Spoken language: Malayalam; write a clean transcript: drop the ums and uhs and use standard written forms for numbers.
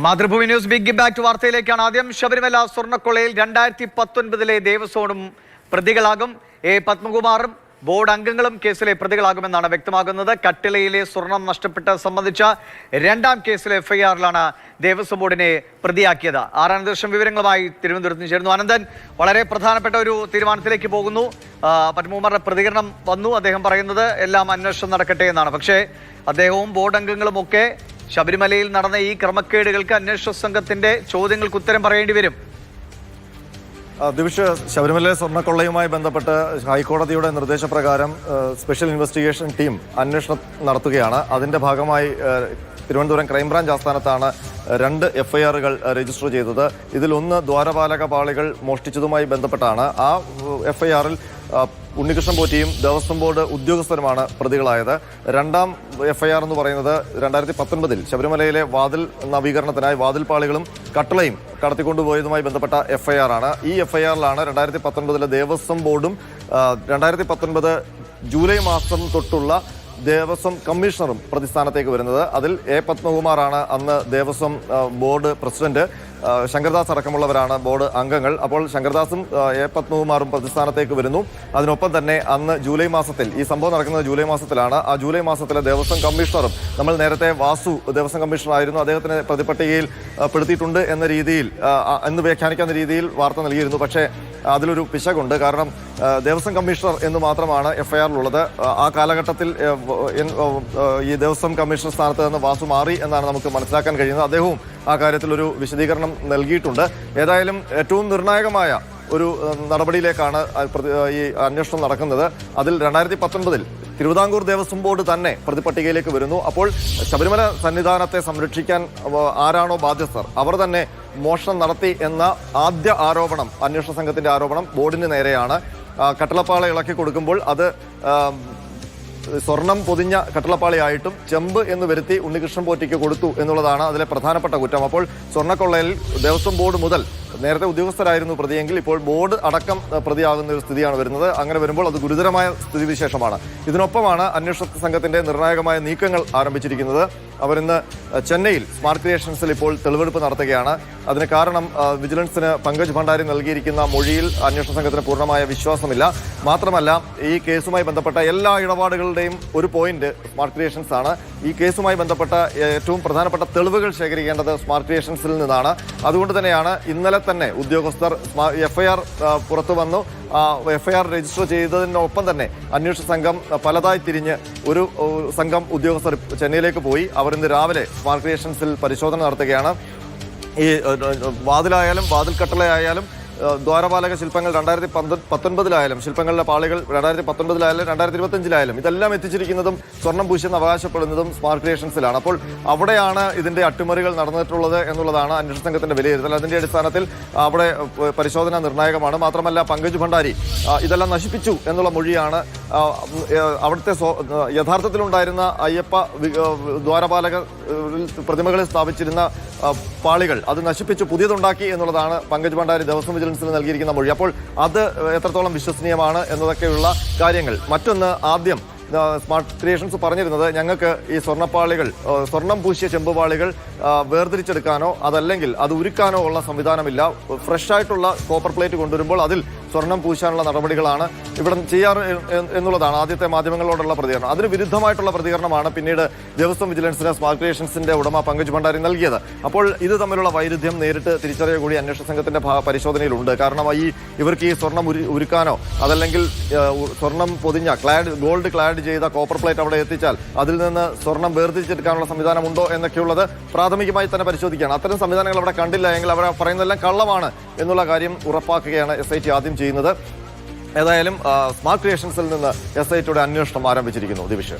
Mathrubhumi news big back to വാർത്തയിലേക്കാണ്. ആദ്യം ശബരിമല സ്വർണ്ണക്കൊള്ളയിൽ 2019 ദേവസ്വവും പ്രതികളാകും. പത്മകുമാറും ബോർഡ് അംഗങ്ങളും കേസിലെ പ്രതികളാകുമെന്നാണ് വ്യക്തമാകുന്നത്. കട്ടിളയിലെ സ്വർണം നഷ്ടപ്പെട്ട സംബന്ധിച്ച രണ്ടാം കേസിലെ FIRലാണ് ദേവസ്വം ബോർഡിനെ പ്രതിയാക്കിയത്. ആനന്ദകൃഷ്ണൻ വിവരങ്ങളുമായി തിരുവനന്തപുരത്ത് നിന്ന് ചേരുന്നു. ആനന്ദൻ, വളരെ പ്രധാനപ്പെട്ട ഒരു തീരുമാനത്തിലേക്ക് പോകുന്നു. പത്മകുമാറിന്റെ പ്രതികരണം വന്നു. അദ്ദേഹം പറയുന്നത് എല്ലാം അന്വേഷണം നടക്കട്ടെ എന്നാണ്. പക്ഷേ അദ്ദേഹവും ബോർഡ് അംഗങ്ങളും ഒക്കെ ശബരിമലയിൽ നടന്ന ഈ ക്രമക്കേടുകൾക്ക് അന്വേഷണ സംഘത്തിന്റെ ചോദ്യങ്ങൾക്ക് ഉത്തരം പറയേണ്ടി വരും. ദിവിഷ്, ശബരിമല സ്വർണ്ണക്കൊള്ളയുമായി ബന്ധപ്പെട്ട് ഹൈക്കോടതിയുടെ നിർദ്ദേശപ്രകാരം സ്പെഷ്യൽ ഇൻവെസ്റ്റിഗേഷൻ ടീം അന്വേഷണം നടത്തുകയാണ്. അതിന്റെ ഭാഗമായി തിരുവനന്തപുരം ക്രൈംബ്രാഞ്ച് ആസ്ഥാനത്താണ് 2 FIRകൾ രജിസ്റ്റർ ചെയ്തത്. ഇതിലൊന്ന് ദ്വാരപാലക പാളികൾ മോഷ്ടിച്ചതുമായി ബന്ധപ്പെട്ടാണ്. ആ FIRൽ ഉണ്ണികൃഷ്ണൻ പോറ്റിയും ദേവസ്വം ബോർഡ് ഉദ്യോഗസ്ഥരുമാണ് പ്രതികളായത്. രണ്ടാം FIR എന്ന് പറയുന്നത് 2019 ശബരിമലയിലെ വാതിൽ നവീകരണത്തിനായി വാതിൽ പാളികളും കട്ടളയും കടത്തിക്കൊണ്ടുപോയതുമായി ബന്ധപ്പെട്ട FIR ആണ്. ഈ FIRലാണ് 2019 ദേവസ്വം ബോർഡും 2019 ജൂലൈ മാസം തൊട്ടുള്ള ദേവസ്വം കമ്മീഷണറും പ്രതിസ്ഥാനത്തേക്ക് വരുന്നത്. അതിൽ പത്മകുമാറാണ് അന്ന് ദേവസ്വം ബോർഡ് പ്രസിഡന്റ്. ശങ്കർദാസ് അടക്കമുള്ളവരാണ് ബോർഡ് അംഗങ്ങൾ. അപ്പോൾ ശങ്കർദാസും പത്മകുമാറും പ്രതിസ്ഥാനത്തേക്ക് വരുന്നു. അതിനൊപ്പം തന്നെ അന്ന് ജൂലൈ മാസത്തിൽ, ഈ സംഭവം നടക്കുന്നത് ജൂലൈ മാസത്തിലാണ്, ആ ജൂലൈ മാസത്തിലെ ദേവസ്വം കമ്മീഷണറും, നമ്മൾ നേരത്തെ വാസു ദേവസ്വം കമ്മീഷണറായിരുന്നു, അദ്ദേഹത്തിന് പ്രതിപട്ടികയിൽ പെടുത്തിയിട്ടുണ്ട് എന്ന രീതിയിൽ എന്ന് വ്യാഖ്യാനിക്കുന്ന രീതിയിൽ വാർത്ത നൽകിയിരുന്നു. പക്ഷേ അതിലൊരു പിശകുണ്ട്. കാരണം ദേവസ്വം കമ്മീഷണർ എന്ന് മാത്രമാണ് FIRലുള്ളത്. ആ കാലഘട്ടത്തിൽ ഈ ദേവസ്വം കമ്മീഷണർ സ്ഥാനത്ത് നിന്ന് വാസു മാറി എന്നാണ് നമുക്ക് മനസ്സിലാക്കാൻ കഴിയുന്നത്. അദ്ദേഹവും ആ കാര്യത്തിൽ ഒരു വിശദീകരണം നൽകിയിട്ടുണ്ട്. ഏതായാലും ഏറ്റവും നിർണായകമായ ഒരു നടപടിയിലേക്കാണ് ഈ അന്വേഷണം നടക്കുന്നത്. അതിൽ 2019 തിരുവിതാംകൂർ ദേവസ്വം ബോർഡ് തന്നെ പ്രതിപട്ടികയിലേക്ക് വരുന്നു. അപ്പോൾ ശബരിമല സന്നിധാനത്തെ സംരക്ഷിക്കാൻ ആരാണോ ബാധ്യസ്ഥർ അവർ തന്നെ മോഷണം നടത്തി എന്ന ആദ്യ ആരോപണം, അന്വേഷണ സംഘത്തിന്റെ ആരോപണം ബോർഡിന് നേരെയാണ്. കട്ടളപ്പാള ഇളക്കി കൊടുക്കുമ്പോൾ അത് സ്വർണം പൊതിഞ്ഞ കട്ടളപ്പാളിയായിട്ടും ചെമ്പ് എന്ന് വരുത്തി ഉണ്ണികൃഷ്ണൻ പോറ്റിക്ക് കൊടുത്തു എന്നുള്ളതാണ് അതിലെ പ്രധാനപ്പെട്ട കുറ്റം. അപ്പോൾ സ്വർണ്ണക്കൊള്ളയിൽ ദേവസ്വം ബോർഡ് മുതൽ, നേരത്തെ ഉദ്യോഗസ്ഥരായിരുന്നു പ്രതിയെങ്കിൽ ഇപ്പോൾ ബോർഡ് അടക്കം പ്രതിയാകുന്ന ഒരു സ്ഥിതിയാണ് വരുന്നത്. അങ്ങനെ വരുമ്പോൾ അത് ഗുരുതരമായ സ്ഥിതിവിശേഷമാണ്. ഇതിനൊപ്പമാണ് അന്വേഷണ സംഘത്തിന്റെ നിർണായകമായ നീക്കങ്ങൾ ആരംഭിച്ചിരിക്കുന്നത്. അവരിന്ന് ചെന്നൈയിൽ സ്മാർട്ട് ക്രിയേഷൻസിൽ ഇപ്പോൾ തെളിവെടുപ്പ് നടത്തുകയാണ്. അതിന് കാരണം വിജിലൻസിന് പങ്കജ് ഭണ്ഡാരി നൽകിയിരിക്കുന്ന മൊഴിയിൽ അന്വേഷണ സംഘത്തിന് പൂർണ്ണമായ വിശ്വാസമില്ല. മാത്രമല്ല, ഈ കേസുമായി ബന്ധപ്പെട്ട എല്ലാ ഇടപാടുകളുടെയും ഒരു പോയിന്റ് സ്മാർട്ട് ക്രിയേഷൻസ് ആണ്. ഈ കേസുമായി ബന്ധപ്പെട്ട ഏറ്റവും പ്രധാനപ്പെട്ട തെളിവുകൾ ശേഖരിക്കേണ്ടത് സ്മാർട്ട് ക്രിയേഷൻസിൽ നിന്നാണ്. അതുകൊണ്ട് തന്നെയാണ് ഇന്നലെ തന്നെ ഉദ്യോഗസ്ഥർ FIR പുറത്തു വന്നു. FIR രജിസ്റ്റർ ചെയ്തതിനൊപ്പം തന്നെ അന്വേഷണ സംഘം പലതായി തിരിഞ്ഞ് ഒരു സംഘം ഉദ്യോഗസ്ഥർ ചെന്നൈയിലേക്ക് പോയി. അവർ ഇന്ന് രാവിലെ സ്മാർട്ട് ക്രിയേഷൻസിൽ പരിശോധന നടത്തുകയാണ്. ഈ വാതിലായാലും വാതിൽ കട്ടളയായാലും ദ്വാരപാലക ശില്പങ്ങൾ 2019 ശില്പങ്ങളിലെ പാളികൾ 2019 2025 ഇതെല്ലാം എത്തിച്ചിരിക്കുന്നതും സ്വർണം പൂശിയെന്ന് അവകാശപ്പെടുന്നതും സ്മാർട്ട് ക്രിയേഷൻസിലാണ്. അപ്പോൾ അവിടെയാണ് ഇതിന്റെ അട്ടിമറികൾ നടന്നിട്ടുള്ളത് എന്നുള്ളതാണ് അന്വേഷണ സംഘത്തിന്റെ വിലയിരുത്തൽ. അതിന്റെ അടിസ്ഥാനത്തിൽ അവിടെ പരിശോധന നിർണായകമാണ്. മാത്രമല്ല, പങ്കജ് ഭണ്ഡാരി ഇതെല്ലാം നശിപ്പിച്ചു എന്നുള്ള മൊഴിയാണ്. അവിടുത്തെ യഥാർത്ഥത്തിലുണ്ടായിരുന്ന അയ്യപ്പ ദ്വാരപാലക പ്രതിമകളിൽ സ്ഥാപിച്ചിരുന്ന പാളികൾ അത് നശിപ്പിച്ചു പുതിയതുണ്ടാക്കി എന്നുള്ളതാണ് പങ്കജ് ഭണ്ഡാരി ദേവസ്വം വിജിലൻസിന് നൽകിയിരിക്കുന്ന മൊഴി. അപ്പോൾ അത് എത്രത്തോളം വിശ്വസനീയമാണ് എന്നതൊക്കെയുള്ള കാര്യങ്ങൾ. മറ്റൊന്ന്, ആദ്യം സ്മാർട്ട് ക്രിയേഷൻസ് പറഞ്ഞിരുന്നത് ഞങ്ങൾക്ക് ഈ സ്വർണ്ണപ്പാളികൾ, സ്വർണം പൂശിയ ചെമ്പുപാളികൾ വേർതിരിച്ചെടുക്കാനോ അതല്ലെങ്കിൽ അത് ഉരുക്കാനോ ഉള്ള സംവിധാനമില്ല. ഫ്രഷ് ആയിട്ടുള്ള കോപ്പർ പ്ലേറ്റ് കൊണ്ടുവരുമ്പോൾ അതിൽ സ്വർണം പൂശാനുള്ള നടപടികളാണ് ഇവിടെ ചെയ്യാറ് എന്നുള്ളതാണ് ആദ്യത്തെ മാധ്യമങ്ങളോടുള്ള പ്രതികരണം. അതിന് വിരുദ്ധമായിട്ടുള്ള പ്രതികരണമാണ് പിന്നീട് ദേവസ്വം വിജിലൻസിന് സ്മാർട്ട് ക്രിയേഷൻസിന്റെ ഉടമ പങ്കജ് ഭണ്ഡാരി നൽകിയത്. അപ്പോൾ ഇത് തമ്മിലുള്ള വൈരുദ്ധ്യം നേരിട്ട് തിരിച്ചറിയുക കൂടി അന്വേഷണ സംഘത്തിന്റെ പരിശോധനയിലുണ്ട്. കാരണം ഇവർക്ക് ഈ സ്വർണം ഉരുക്കാനോ അതല്ലെങ്കിൽ സ്വർണം പൊതിഞ്ഞ ഗോൾഡ് ക്ലാഡ് ചെയ്ത കോപ്പർ പ്ലേറ്റ് അവിടെ എത്തിച്ചാൽ അതിൽ നിന്ന് സ്വർണം വേർതിരിച്ചെടുക്കാനുള്ള സംവിധാനമുണ്ടോ എന്നൊക്കെയുള്ളത് പ്രാഥമികമായി തന്നെ പരിശോധിക്കുകയാണ്. അത്തരം സംവിധാനങ്ങൾ അവിടെ കണ്ടില്ല എങ്കിൽ അവർ പറയുന്നതെല്ലാം കള്ളമാണ് എന്നുള്ള കാര്യം ഉറപ്പാക്കുകയാണ് SIT ആദ്യം ചെയ്യുന്നത്. ഏതായാലും സ്മാർട്ട് ക്രിയേഷൻസിൽ നിന്ന് SITയുടെ അന്വേഷണം ആരംഭിച്ചിരിക്കുന്നു. ദിവിഷ്.